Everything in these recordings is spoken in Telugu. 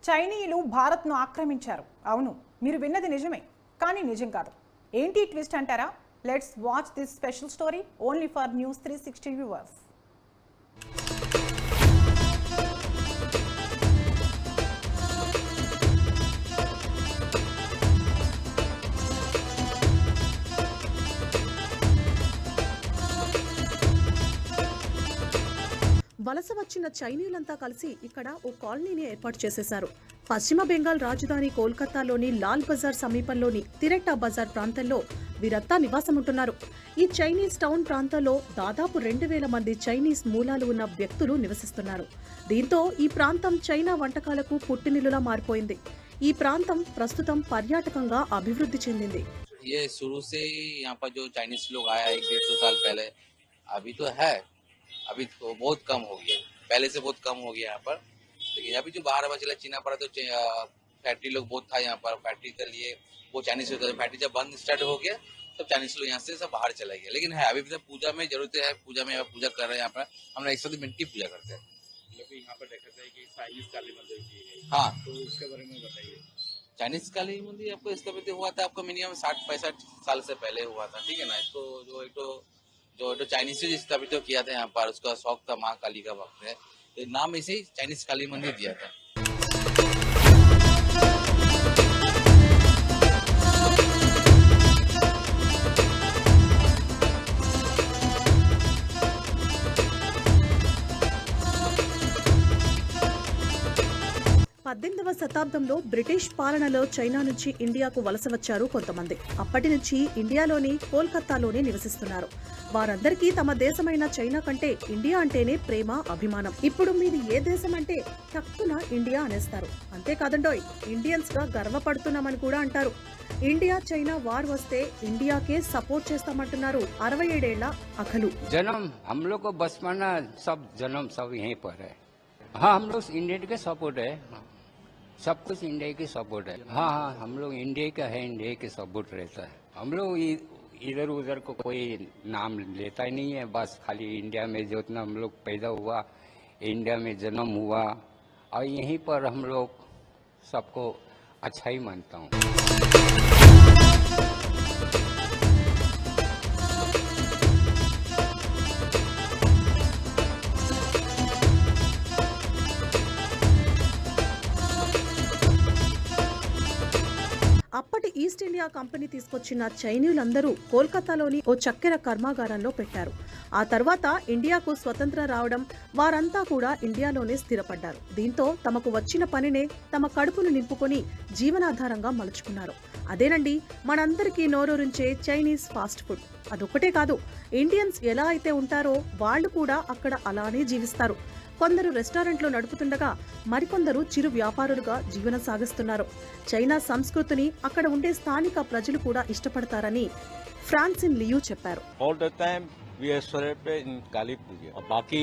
చైనీయులు భారత్ను ఆక్రమించారు. అవును, మీరు విన్నది నిజమే, కానీ నిజం కాదు. ఏంటి ట్విస్ట్ అంటారా? Let's watch this special story only for news 360 viewers. వలస వచ్చిన చైనీయులంతా కలిసి ఇక్కడ ఓ కాలనీని ఏర్పాటు చేసేశారు. పశ్చిమ బెంగాల్ రాజధాని కోల్కతాలోని లాల్ బజార్ సమీపంలోని తిరెట్టా బజార్ ప్రాంతంలో వీరంతా నివాసం ఉంటున్నారు. ఈ చైనీస్ టౌన్ ప్రాంతంలో దాదాపు 2000 మంది చైనీస్ మూలాలు ఉన్న వ్యక్తులు నివసిస్తున్నారు. దీంతో ఈ ప్రాంతం చైనా వంటకాలకు పుట్టినిల్లులా మారిపోయింది. ఈ ప్రాంతం ప్రస్తుతం పర్యాటకంగా అభివృద్ధి చెందింది. ये शुरू से ही यहाँ पर जो चाइनीज लोग आया 1-1.5 साल पहले, अभी तो है, अभी तो बहुत कम हो गया, पहले से बहुत कम हो गया यहाँ पर. लेकिन अभी जो बाहर चला चीना पड़ा तो फैक्ट्री लोग बहुत था यहाँ पर, फैक्ट्री के लिए वो चाइनीज होता है. फैक्ट्री जब बंद स्टार्ट हो गया तब चाइनीज लोग यहाँ से सब बाहर चला गया. लेकिन है अभी भी पूजा में जरूरत है, पूजा में पूजा कर रहे हैं यहाँ पर. हम 100 मिनट की पूजा करते हैं. यहाँ पर देखा जाए कि चाइनीज काली मंदिर की है. हाँ, तो उसके बारे में बताइए. चाइनीज काली मंदिर आपको स्थापित हुआ था आपको मिनिमम 60-65 साल से पहले हुआ था. ठीक है ना. इसको जो चाइनीज से स्थापित किया था यहाँ पर, उसका शौक था माँ काली का भक्त है, तो नाम इसे चाइनीज काली मंदिर दिया था. పద్దెనిమిదవ శతాబ్దంలో బ్రిటిష్ పాలనలో చైనా నుంచి ఇండియాకు వలస వచ్చారు కొంతమంది. అప్పటి నుంచి ఇండియాలోని కోల్కతాలోనే నివసిస్తున్నారు. వారందరికీ తమ దేశమైన చైనా కంటే ఇండియా అంటేనే ప్రేమ, అభిమానం. ఇప్పుడు మీది ఏ దేశం అంటే టక్కున ఇండియా అనేస్తారు. అంతేకాదండోయ్, ఇండియన్స్ గా గర్వపడుతున్నామని కూడా అంటారు. ఇండియా చైనా వార్ వస్తే ఇండియాకే సపోర్ట్ చేస్తామంటున్నారు 67 ఏళ్ల అఖలు. जन्म हम लोग को बचपन जन्म सब यहीं पर है. हाँ, हम लोग इंडिया के सपोर्ट है, सब कुछ इंडिया की सपोर्ट है. हाँ, हम लोग इंडिया का है, इंडिया के सपोर्ट रहता है. हम लोग इधर उधर को कोई नाम लेता ही नहीं है. बस खाली इंडिया में जितना हम लोग पैदा हुआ, इंडिया में जन्म हुआ, और यहीं पर हम लोग सबको अच्छा ही मानता हूँ. అప్పటి ఈస్ట్ ఇండియా కంపెనీ తీసుకొచ్చిన చైనీయులందరూ కోల్కతాలోని ఓ చక్కెర కర్మాగారంలో పెట్టారు. ఆ తర్వాత ఇండియాకు స్వతంత్రం రావడం, వారంతా కూడా ఇండియాలోనే స్థిరపడ్డారు. దీంతో తమకు వచ్చిన పనినే తమ కడుపును నింపుకొని జీవనాధారంగా మలుచుకున్నారు. అదేనండి మనందరికీ నోరూరించే చైనీస్ ఫాస్ట్ ఫుడ్. అదొక్కటే కాదు, ఇండియన్స్ ఎలా అయితే ఉంటారో వాళ్ళు కూడా అక్కడ అలానే జీవిస్తారు. కొందరు రెస్టారెంట్లు నడుపుతుండగా మరికొందరు చిరు వ్యాపారులుగా జీవనం సాగిస్తున్నారు. చైనా సంస్కృతిని అక్కడ ఉండే స్థానిక ప్రజలు కూడా ఇష్టపడతారని ఫ్రాన్సిన్ లియూ చెప్పారు. All the time we are celebrating Kali Puja. Baki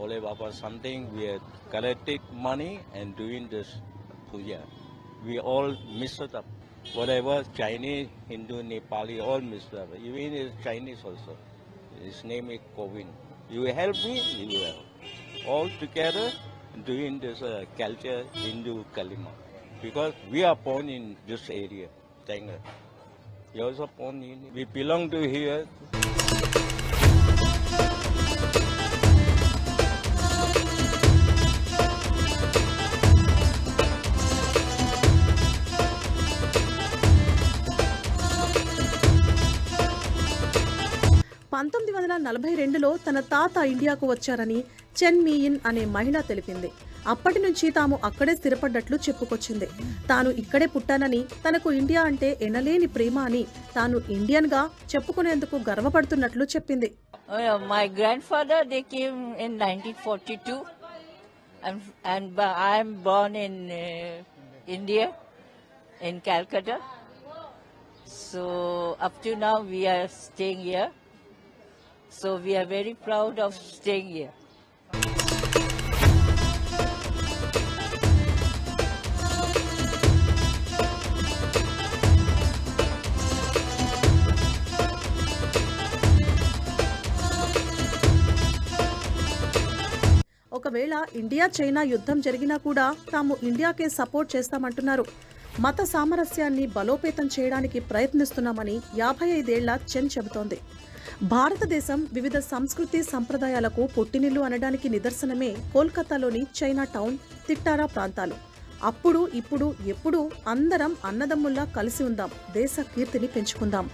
Ole Baba something we are collecting money and doing this puja. We all mix it up. Whatever Chinese, Hindu, Nepali, all mix it up. Even is Chinese also. His name is Kovin. You help me, you will. All together doing this culture Hindu Kalima. Because we are born in this area, China. You also born in, we belong to here. పంతొమ్మిది 1942లో తన తాత ఇండియాకు వచ్చారని చెన్ మీయిన్ అనే మహిళ తెలిపింది. అప్పటి నుంచి తాము అక్కడే స్థిరపడ్డట్లు చెప్పుకొచ్చింది. తాను ఇక్కడే పుట్టానని, తనకు ఇండియా అంటే ఎనలేని ప్రేమ అని, తాను ఇండియన్ గా చెప్పుకునేందుకు గర్వపడుతున్నట్లు చెప్పింది. My grandfather, they came in 1942 and I am born in India, in Calcutta. So up to now we are staying here. So we are very proud of staying here. ఒక ఒకవేళ ఇండియా చైనా యుద్ధం జరిగినా కూడా తాము ఇండియాకే సపోర్ట్ చేస్తామంటున్నారు. మత సామరస్యాన్ని బలోపేతం చేయడానికి ప్రయత్నిస్తున్నామని 55 ఏళ్ల చెన్ చెబుతోంది. భారతదేశం వివిధ సంస్కృతి సంప్రదాయాలకు పుట్టినిల్లు అనడానికి నిదర్శనమే కోల్కతాలోని చైనా టౌన్, తిట్టారా ప్రాంతాలు. అప్పుడు ఇప్పుడు ఎప్పుడు అందరం అన్నదమ్ముల్లా కలిసి ఉందాం, దేశ కీర్తిని పెంచుకుందాం.